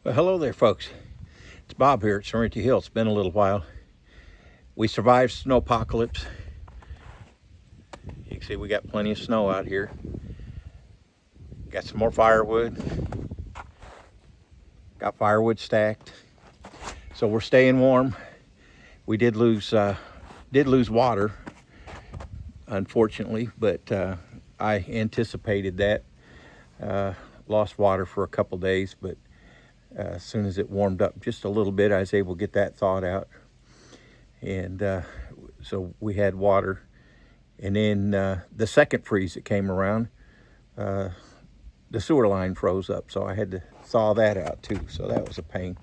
Well, hello there, folks. It's Bob here at Serenity Hill. It's been a little while. We survived Snowpacolypse. You can see we got plenty of snow out here. Got some more firewood. Got firewood stacked. So we're staying warm. We did lose water, unfortunately, but I anticipated that. Lost water for a couple days, but as soon as it warmed up just a little bit, I was able to get that thawed out. And so we had water. And then the second freeze that came around, the sewer line froze up. So I had to thaw that out too. So that was a pain.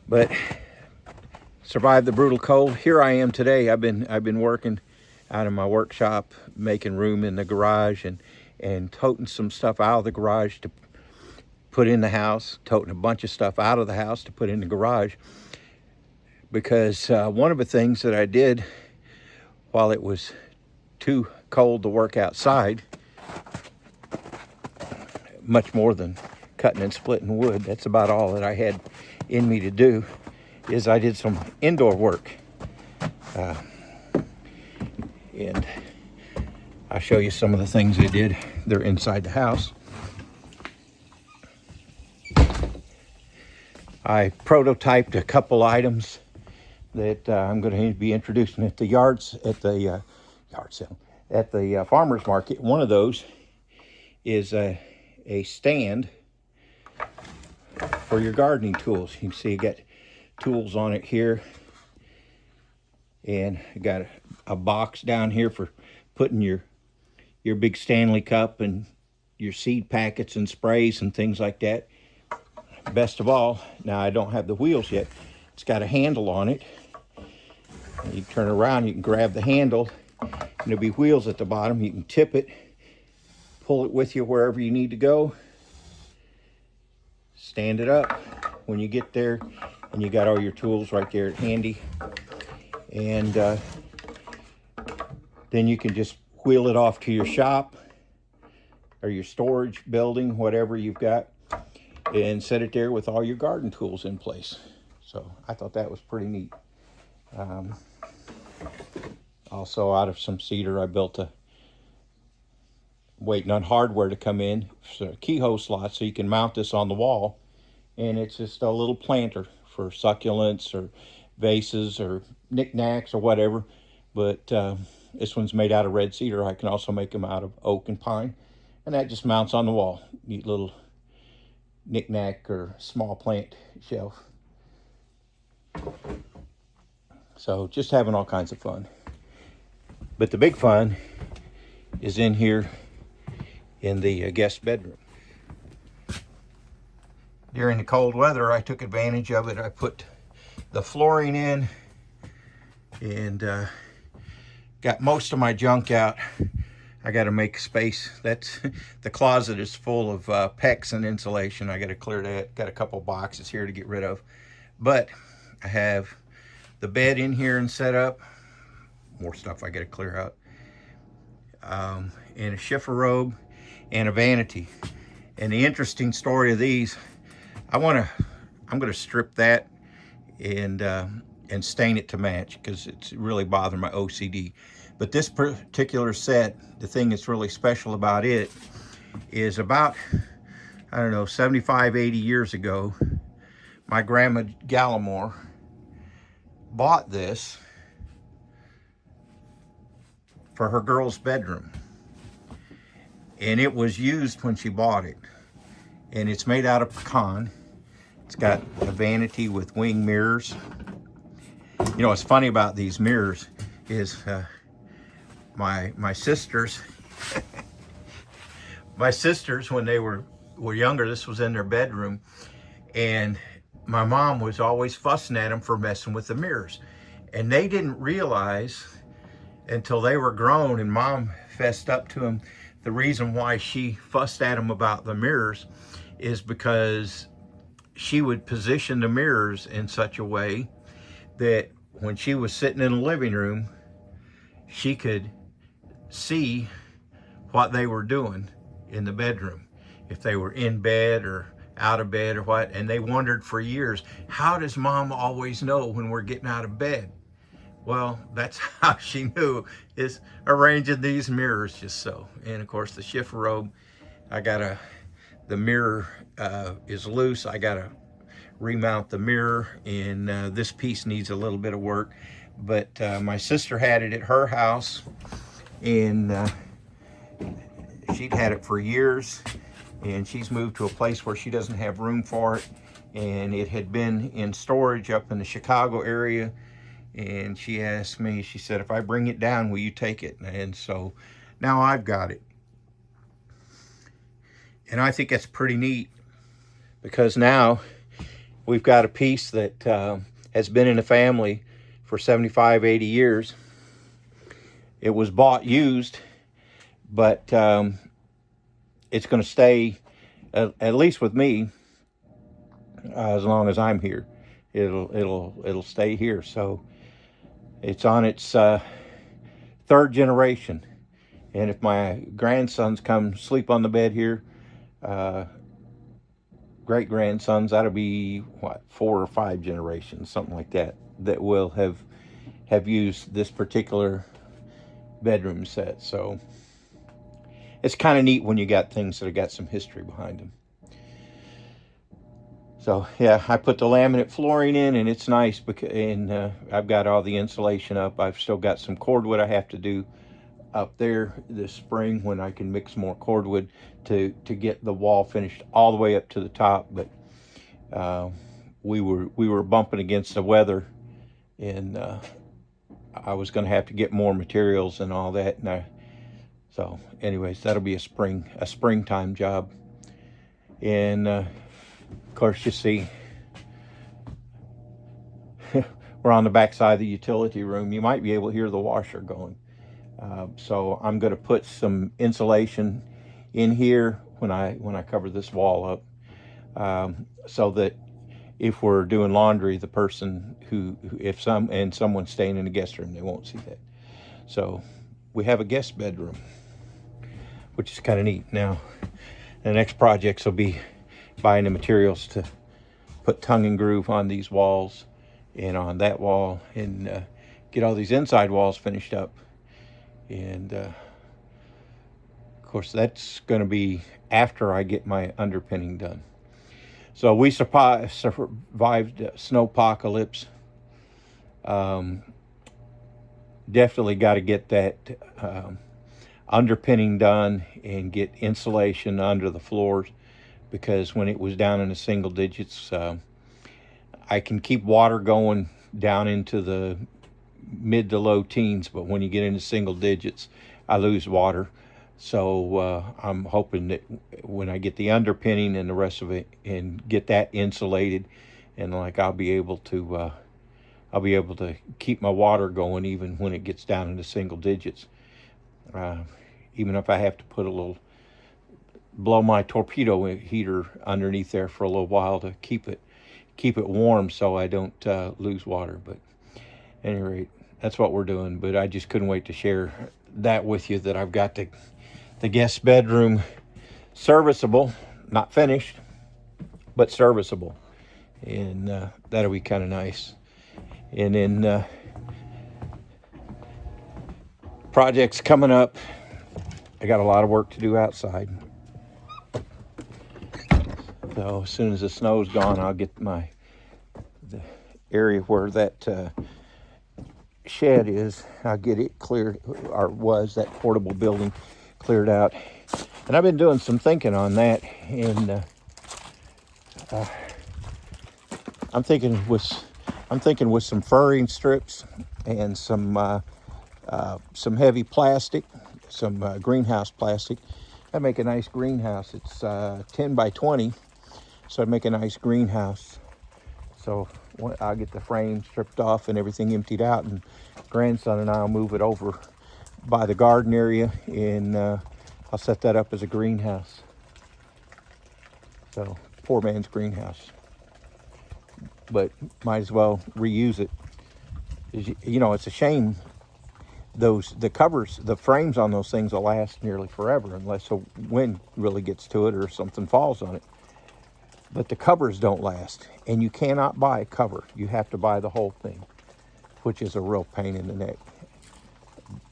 But survived the brutal cold. Here I am today. I've been working out in my workshop, making room in the garage and toting some stuff out of the garage to put in the house, toting a bunch of stuff out of the house to put in the garage. Because one of the things that I did while it was too cold to work outside, much more than cutting and splitting wood, that's about all that I had in me to do, is I did some indoor work. And I'll show you some of the things I did. They're inside the house. I prototyped a couple items that I'm going to be introducing at the yard sale, at the farmer's market. One of those is a stand for your gardening tools. You can see you got tools on it here, and I got a box down here for putting your big Stanley cup and your seed packets and sprays and things like that. Best of all, now I don't have the wheels yet. It's got a handle on it. You turn around, you can grab the handle, and there'll be wheels at the bottom. You can tip it, pull it with you wherever you need to go, stand it up when you get there, and you got all your tools right there handy. And then you can just wheel it off to your shop or your storage building, whatever you've got, and set it there with all your garden tools in place. So I thought that was pretty neat. Also, out of some cedar, I built waiting on hardware to come in, so a keyhole slot, so you can mount this on the wall. And it's just a little planter for succulents or vases or knickknacks or whatever. But this one's made out of red cedar. I can also make them out of oak and pine. And that just mounts on the wall. Neat little knickknack or small plant shelf. So just having all kinds of fun. But the big fun is in here in the guest bedroom. During the cold weather, I took advantage of it. I put the flooring in and got most of my junk out. I got to make space. That's the closet is full of PEX and insulation. I got to clear that. Got a couple boxes here to get rid of. But I have the bed in here and set up. More stuff I got to clear out. And a shiffer robe and a vanity. And the interesting story of these, I'm going to strip that and stain it to match, because it's really bothering my OCD. But this particular set, the thing that's really special about it is about, I don't know, 75, 80 years ago, my grandma Gallimore bought this for her girl's bedroom. And it was used when she bought it. And it's made out of pecan. It's got a vanity with wing mirrors. You know, what's funny about these mirrors is my sisters, my sisters, when they were younger, this was in their bedroom, and my mom was always fussing at them for messing with the mirrors. And they didn't realize until they were grown, and Mom fessed up to them, the reason why she fussed at them about the mirrors is because she would position the mirrors in such a way that when she was sitting in the living room, she could see what they were doing in the bedroom. If they were in bed or out of bed or what, and they wondered for years, how does Mom always know when we're getting out of bed? Well, that's how she knew, is arranging these mirrors just so. And of course the shift robe, the mirror is loose. I gotta remount the mirror, and this piece needs a little bit of work. But my sister had it at her house, and she'd had it for years, and she's moved to a place where she doesn't have room for it, and it had been in storage up in the Chicago area. And she asked me, she said, if I bring it down, will you take it? And so now I've got it, and I think that's pretty neat, because now we've got a piece that has been in the family for 75, 80 years. It was bought used, but it's going to stay, at least with me, as long as I'm here. It'll stay here. So it's on its third generation, and if my grandsons come sleep on the bed here, great grandsons, that'll be what, 4 or 5 generations, something like that, that will have used this particular bedroom set. So it's kind of neat when you got things that have got some history behind them. So yeah, I put the laminate flooring in, and it's nice, because, and I've got all the insulation up. I've still got some cordwood I have to do up there this spring, when I can mix more cordwood to get the wall finished all the way up to the top. But we were bumping against the weather, and I was going to have to get more materials and all that. And so anyways, that'll be a springtime job. And of course, you see, we're on the back side of the utility room. You might be able to hear the washer going. So I'm going to put some insulation in here when I cover this wall up, so that if we're doing laundry, the person if someone's staying in the guest room, they won't see that. So we have a guest bedroom, which is kind of neat. Now the next projects will be buying the materials to put tongue and groove on these walls and on that wall, and get all these inside walls finished up. And of course, that's going to be after I get my underpinning done. So we survived Snowpacolypse. Definitely got to get that underpinning done and get insulation under the floors, because when it was down in the single digits, I can keep water going down into the mid to low teens, but when you get into single digits, I lose water. So I'm hoping that when I get the underpinning and the rest of it, and get that insulated, and I'll be able to keep my water going even when it gets down into single digits. Even if I have to blow my torpedo heater underneath there for a little while to keep it warm, so I don't lose water. But at any rate, that's what we're doing. But I just couldn't wait to share that with you, that I've got the guest bedroom serviceable, not finished, but serviceable. And that'll be kind of nice. And then projects coming up. I got a lot of work to do outside. So as soon as the snow's gone, I'll get the area where that shed is, I'll get it cleared, or was that portable building cleared out. And I've been doing some thinking on that, and I'm thinking with some furring strips and some heavy plastic, some greenhouse plastic. I'd make a nice greenhouse. It's 10 by 20, so I'd make a nice greenhouse. So I'll get the frame stripped off and everything emptied out, and grandson and I'll move it over by the garden area, and I'll set that up as a greenhouse. So poor man's greenhouse, but might as well reuse it. It's a shame. The covers, the frames on those things will last nearly forever, unless the wind really gets to it or something falls on it. but the covers don't last, and you cannot buy a cover. You have to buy the whole thing, which is a real pain in the neck.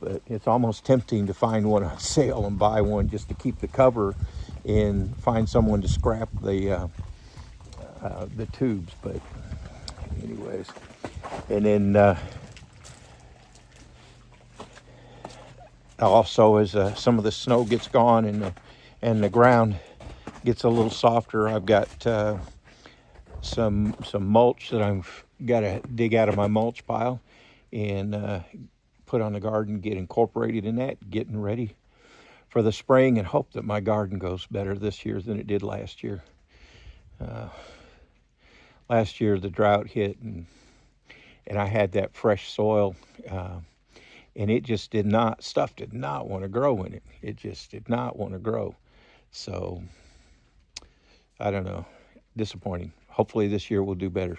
But it's almost tempting to find one on sale and buy one just to keep the cover and find someone to scrap the tubes. But anyways, and then also as some of the snow gets gone and the ground gets a little softer, I've got some mulch that I've got to dig out of my mulch pile and put on the garden, get incorporated in that, getting ready for the spring, and hope that my garden goes better this year than it did last year. Last year the drought hit, and I had that fresh soil, and it just did not want to grow in it. It just did not want to grow. So I don't know, disappointing. Hopefully this year we'll do better.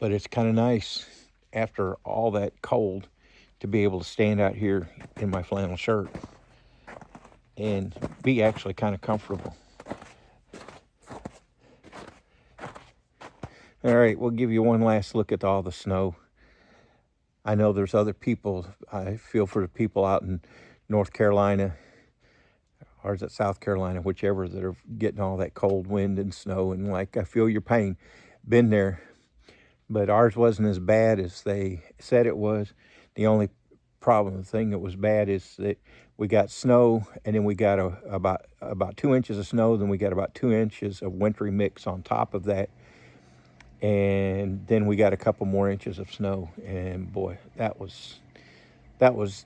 But it's kind of nice after all that cold to be able to stand out here in my flannel shirt and be actually kind of comfortable. All right, we'll give you one last look at all the snow. I know there's other people. I feel for the people out in North Carolina, or is it South Carolina, whichever, that are getting all that cold wind and snow. And like, I feel your pain. Been there. But ours wasn't as bad as they said it was. The only the thing that was bad is that we got snow, and then we got about 2 inches of snow, then we got about 2 inches of wintry mix on top of that, and then we got a couple more inches of snow, and boy, that was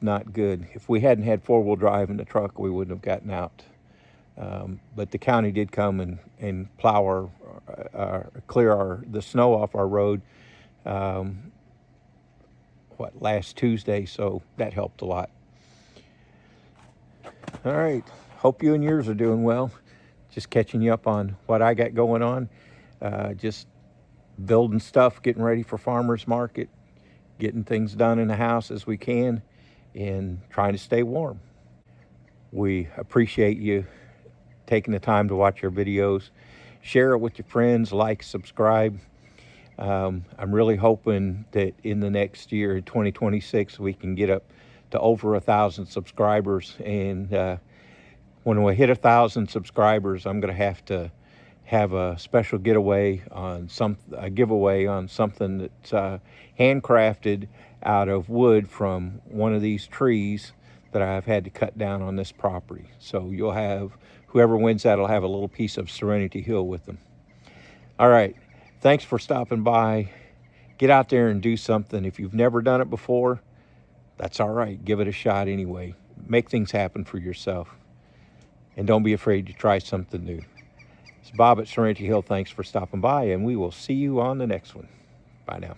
not good. If we hadn't had four-wheel drive in the truck, we wouldn't have gotten out. But the county did come and plow clear the snow off our road last Tuesday, so that helped a lot. All right, hope you and yours are doing well. Just catching you up on what I got going on. Just building stuff, getting ready for farmers market, getting things done in the house as we can, and trying to stay warm. We appreciate you taking the time to watch our videos. Share it with your friends, like, subscribe. I'm really hoping that in the next year, 2026, we can get up to over 1,000 subscribers. And when we hit 1,000 subscribers, I'm going to have a special giveaway on something that's handcrafted out of wood from one of these trees that I've had to cut down on this property. So you'll have, whoever wins that will have a little piece of Serenity Hill with them. All right, thanks for stopping by. Get out there and do something. If you've never done it before, that's all right. Give it a shot anyway. Make things happen for yourself. And don't be afraid to try something new. It's Bob at Serenity Hill. Thanks for stopping by, and we will see you on the next one. Bye now.